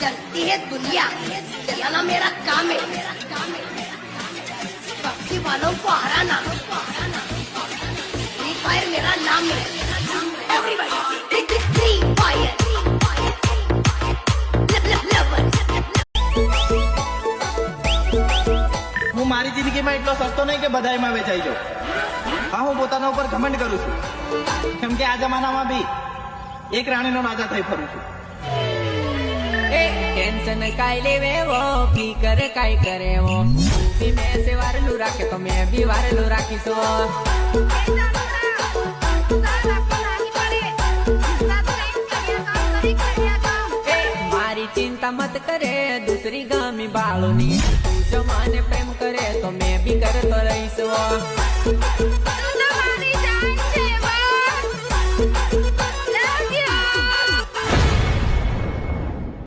चलती है दुनिया चलाना मेरा काम है पक्षी वालों को हराना फ्री फायर मेरा नाम है एवरीबॉडी फ्री फायर હું મારી જિંદગીમાં એટલો સસ્તો નહીં કે બધાયમાં વેચાઈ જાઉં. હા, હું પોતાના ઉપર ઘમંડ કરું છું કેમ કે આ જમાનામાં બી એક રાણીનો રાજા થઈ ફરું છું. ટેન્શન કાઈ લેવે વો ફિકર કાઈ કરે વો બી મેં સે વારલું રાખે તો મેં બી વારલું રાખીશો. મારી ચિંતા મત કરે દૂસરી ગામી બાળોની તું જો મને પ્રેમ કરે તો મેં બી કરતો રહીશો.